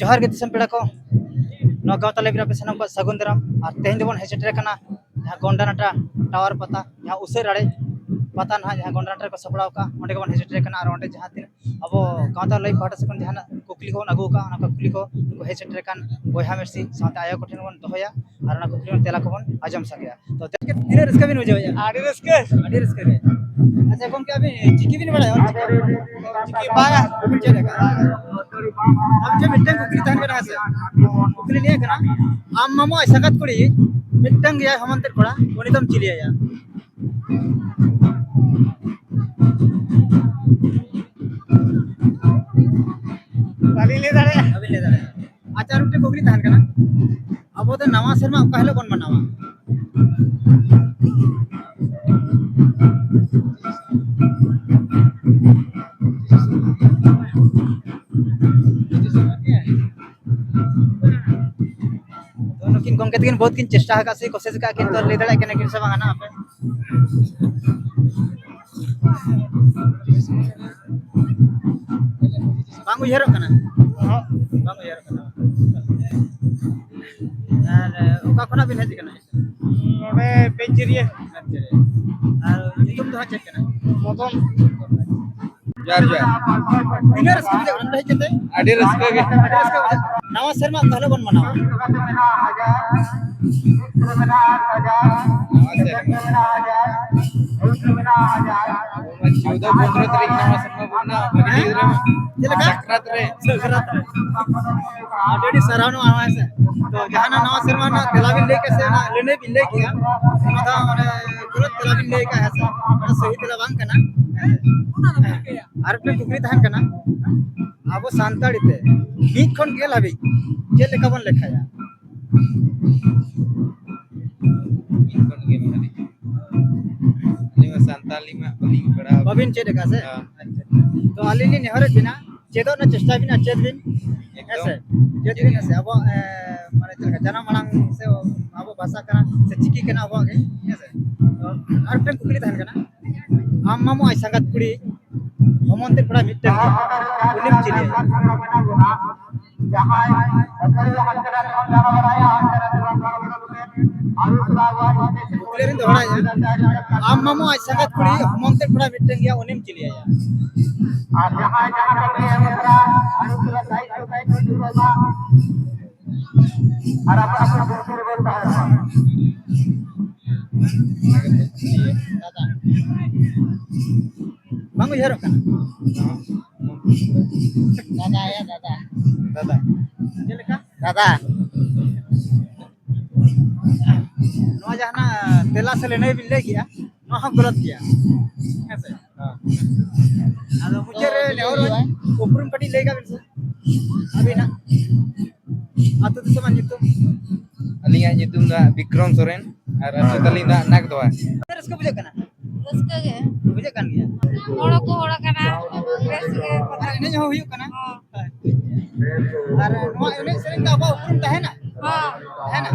जोहार के दिसम पेड़ा को गाँव लाइव पे सामान को सगुन दाराम और तेहन दबन हेसेटर जहाँ गोंडानाटा टावर पता जहाँ उसे रड़े पता ना जहाँ गोंडानाटा को सपड़ा अंडे को हेसेटर और अंडे जहाँ तीन अब गाँव लाइव पाटा से जहाँ कुकली को अगू कुकली को हेसेटर बहा मेसी साथ आयो को बन दोया और कुकली तेला को बन आजम सके तो तीन रस्का भी बुझे आड़ी रस्का अच्छा गमके अभी चिकी भी बड़ा चिकी बागा चले अब जो मिट्टन कुकली तहन करा से कुकली लिए करा आम मामो सगत कुड़ी मिट्टन गया हमंते कोड़ा उनी तुम चिलिया या अभी ले दाड़े अच्छा रुटे कुकली तहन करा अब तो नवा शर्मा कहले कोन मनावा किन गमके तकिन बहुत किन चेष्टा हका से कोशिश का किन तो ले दड़ा केने किन सब गाना आपे बांग उयहर कना बांग उयहर कना और ओका खना बिन हेज कना नोडे पेंचरिया और तुम तो चेक कना मदन जार तीन रस्का बुझे अंडे केते आडी रस्का नवा शर्मा कहले बन मनावा चौदह 15 तारीख नवा शर्मा बोलना सकरात रे ऑलरेडी सरावनो आवा है तो जहां नवा शर्मा ना तेलाबिन लेके से ना लेने भी ले किया माथा माने तुरंत तेलाबिन लेके है सही तेला बांग कना आर पे कुकरी तहन कना अब सांताड़ी ते बीक खन गेल हबी जे लेका बन लेखाया बीक खन गेल हबी निवा सांताली में बलिंग पड़ा बबिन चे लेका से तो आलिनी नेहरे बिना चेदो ना चेष्टा बिना चेद बिन ऐसे चेद बिन ऐसे अब माने चलका जना मांग से अब भाषा करा से चिकी कना अब आगे ऐसे तो आर पे कुकरी तहन कना आम मामो आई संगत कुड़ी हमंते पड़ा मिट्टन उनिम चिलिए कुकलेरिन दोड़ा या आम मामो आई संगत कुड़ी हमंते पड़ा मिट्टन गया उनिम चिलिए या और जहां करते हैं मुद्रा अनुसरा साइड जुड़ेगा और अपना दूसरे बोलता है दादा Bang ujar kan? Dada ya dada. Jeleka? Dada. नवा जहाना तेला से लेने भी ले गया ना हम गलत किया ऐसे हां आलो मुझे ले और ऊपर कटी लेगा बिल्कुल अभी ना आतो तो समान जितु अलिया जितुम दा विक्रम सोरेन और अतो तली दा नाक दवा रस्का बुझे कना रस्का गे बुझे कान गया होड़ा को होड़ा कना बेस गे पता ने जो हुयु कना और नवा एने सेरेन दा बा ऊपर है ना हां है ना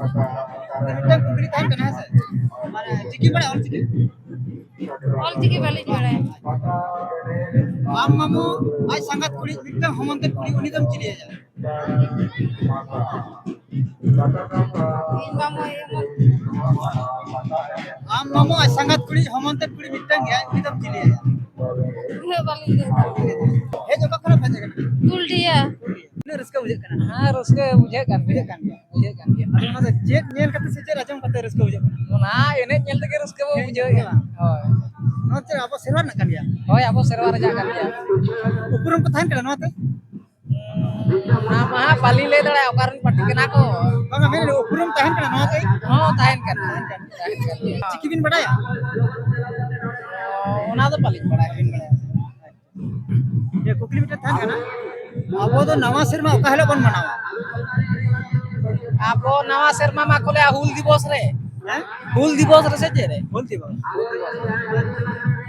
मिट्टन कुकरी तहन कना है माने चिकी बड़ा और चिकी वाली बड़ा आम मामू आज संगत कुड़ी मिट्टन हमंते कुड़ी उनी दम चिलिए जा आम मामू आज संगत कुड़ी हमंते कुड़ी मिट्टन गया उनी दम चिलिए जा हे जो कखरा फजे कना गुलडिया ने रस्का बुझे कना हां रस्का बुझे कान गया ना चेक नेल कते से चेक आजम कते रस्का बुझे कना ना एने नेल तके रस्का बुझे गया होय नोते अब सेरवा ना कान गया होय अब सेरवा रजा कान गया उपरम को थान कना नोते ना महा पाली ले दड़ा ओकारन पट्टी कना को बंगा मेरे उपरम थान कना नोते हां थान कना चिकी बिन बड़ाया ओना तो पाली बड़ाया बिन बड़ाया ये कुकली मिटा थान कना अब तो नवा शर्मा कहले बन मनावा अब नवा शर्मा मा कोले हुल दिवस रे हुल दिवस रे से जे रे हुल दिवस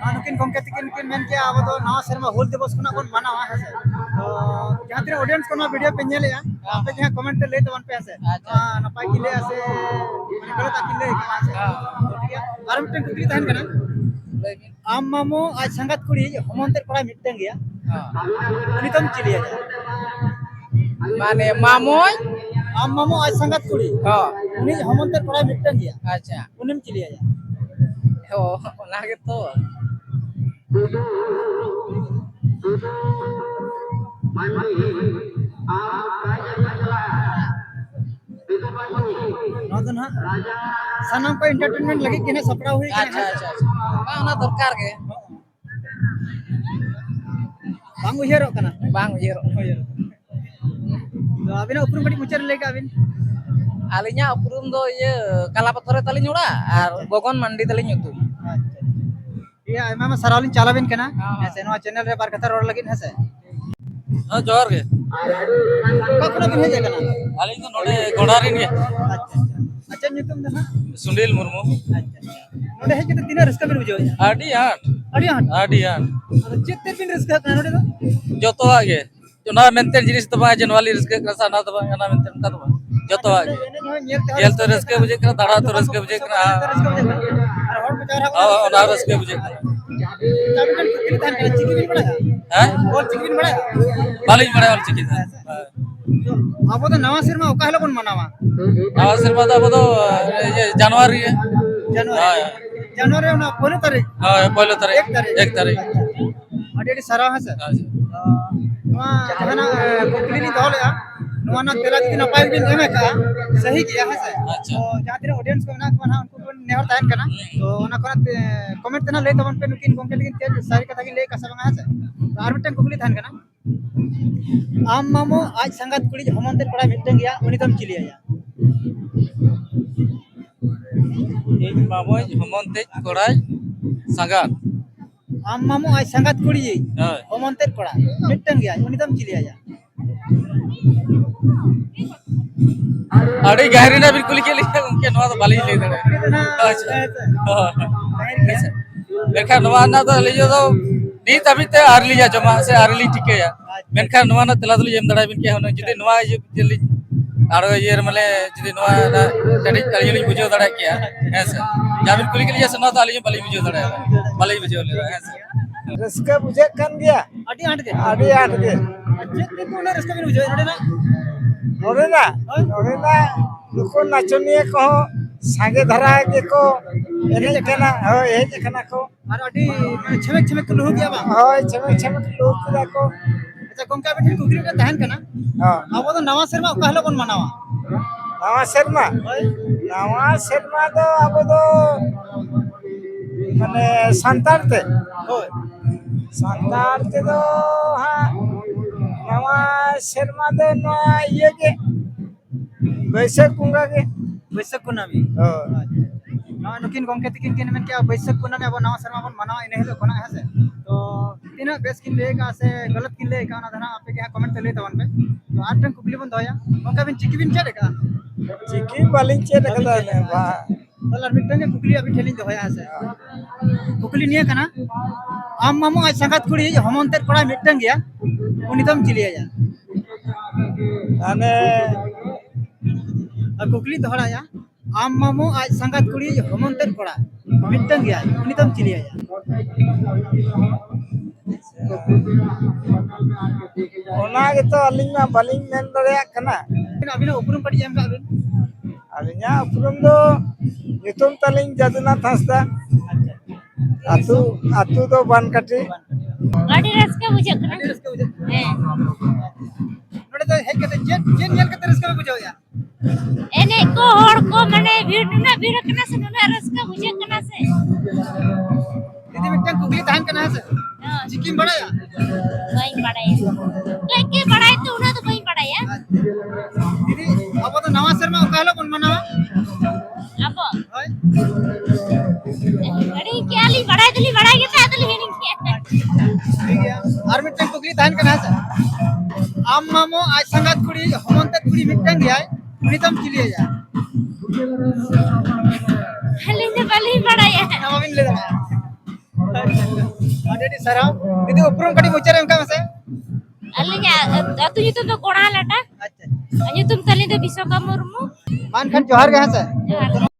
अनुकिन गमके किन मेन के अब तो नवा शर्मा हुल दिवस कोना बन मनावा है तो जहां तेरे ऑडियंस कोना वीडियो पे नेले आपे जहां कमेंट ले तो वन पे है हां नपाई की ले आसे माने गलत आकिन ले कना से ठीक है और मिटन कुकली तहन कना आम मामो आज संगत कुड़ी हमंते पड़ा मिटन गया हां उनी तुम चिलिए जा माने मामोय आम मामो आज संगत कुड़ी हाँ उन्हीं हमंतर पड़ा मिटन गया अच्छा उन्हीं में चलिए जा हो ना के तो नौतन हाँ सनम को एंटरटेनमेंट लगी कि ना सपड़ा हुई अच्छा अच्छा अच्छा ना दरकार के बांग उयहर कना बांग उयहर तो अबिन उपरुम कटी मुचार लेके अबिन आलिnya उपरुम दो ये कालापत्थर तलिኝ उड़ा और बगन मंडी तलिኝ उतु iya emang saralin calabin kena ऐसे नवा चैनल रे बार कथा रोड लगिन है से हां जोर के कखनो बिन है कना आलिኝ तो नोडे गोडारिन के अच्छा nyutum dah सुनील मुर्मू अच्छा नोडे है किते तीना रस्का बिन बुझो आडी आट अड़ी हां चित्ते बिन रस्का कना नोडे दो जोतो आगे जो ना मेंते जिनिस तो बा जनवाली रिस्क कसा ना तो बा ना मेंते का तो जोतो आगे जेल तो रिस्क बुझे करा दाड़ा तो रिस्क बुझे करा और हर बेचारा ना रिस्क बुझे करा चाबिन कितनी थान कना चिकी बिन बड़ा हैं और चिकी बिन बड़ा बालिज बड़ा वाली चिकी था अब तो नवा सिरमा ओका हलो बन मनावा नवा सिरमा तो अब तो ये जनवरी है जनवरी ना 15 तारीख हां पहले तारीख 1 तारीख अडेडी सरा है सर नवा जहना कुकली नी दहले नवा ना तेला दिन नपाय बिन एमे का सही किया है सर अच्छा तो जहां तेरे ऑडियंस को ना कोना उनको को नेहर तायन कना तो ओना कोना कमेंट तना ले तबन पे नुकिन गोमके लेकिन तेज सारी कथा की ले कसबंग है सर तो आर मिटन कुकली थान कना आम मामो आज संगत कुड़ी हमंते पड़ा मिटन गया उनी तम चिलिया जा एक मामोय हमंते कोड़ाय संगात आम मामो आज संगत कुड़ी हां हमंते पड़ा मिटन गया उनी तम चिलिया जा अड़ी गहरी ना बिल्कुल के लिए उनके नवा तो बालिज ले दे अच्छा देखा नवा ना तो ले जो नीत अभी ते आरली जा जमा से आरली टिके या मेनखा नवा ना तला दली एम दड़ा बिन के होनो जदि नवा जली आरो ये माने जदि नवा ना कड़ी कड़ी बुझो दड़ा किया ऐसे या बिल्कुल के लिए से ना तो आली बालिज बुझो दड़ा बालिज बुझो ले ऐसे रस्का बुझे कन गया अडी आट के जे ते कोना रस्का बिन बुझो नोरेना दुको नाचनिया को सागे धरा के को एने केना हो ए केना को और अडी छमेक छमेक लुह गया बा होय छमक लोग किदा को अच्छा गोमका बेठिन कुकरी के तहन कना हां अब तो नवा शर्मा ओका हलो बन मनावा नवा शर्मा तो अब तो माने संतार ते होय तो हां नवा शर्मा तो नया ये के बैसाख कुंगा के बैसाख कुनामी ना नुकिन गोमके तिकिन किन मेन के बैसाख कुनामी अब नवा शर्मा बन मनावा इने हेलो कोना है से तो तीना बेस किन लेगा से गलत किन लेगा ना धना आपे के कमेंट ले तवन पे तो आटन कुकली बन दोया गोमका बिन चिकी बिन चेक का चिकी बालिंग चे देखदा ने बा तलर मिटन के कुकली अभी ठेलिन दोया है से कुकली निया कना आम मामो आज संगत कुड़ी हमंतर पड़ा मिटन गया उनितम चिलिया जा अने कुकली दोहराया आम मामो आज संगत कुड़ी हमंतर पड़ा मिटन गया उनितम चिलिया जा ओना के तो अलिंग ना बालिंग मेन दरिया कना अभी ना उपरुम कटी एम का अबिन अलिंगा उपरुम दो नितुम तलिंग जदुनाथ हंसदा आतु दो बनकटी गाड़ी रस्का बुझे कना रस्का बुझे नोडे तो हेक कते जे नेल कते रस्का बुझो या एने को हर को माने भीड़ कना से ना रस्का बुझे कना से दीदी मिटन कुकली तान कना से चिकिम बड़ा या वही पड़ा है के पड़ा है तो उना तो वही पड़ा है दीदी अब तो नवा शर्मा ओका हलो बन मनावा अब होय गाड़ी क्या ली बड़ा के तादली है नहीं ठीक है आर मिटन कुकली तान कना से आम मामो आज संगत कुड़ी हमंत कुड़ी मिटन गया उनितम चिलिया जा हले ने बली पड़ा है नवाबिन ले दना अडेडी सरा दीदी उपरुम कटी मुचारे एम का से अलिnya अतु युतुम तो कोणा लटा अच्छा युतुम तली तो विश्वकर्मा मुर्मू मान खान जोहार गया से जोहार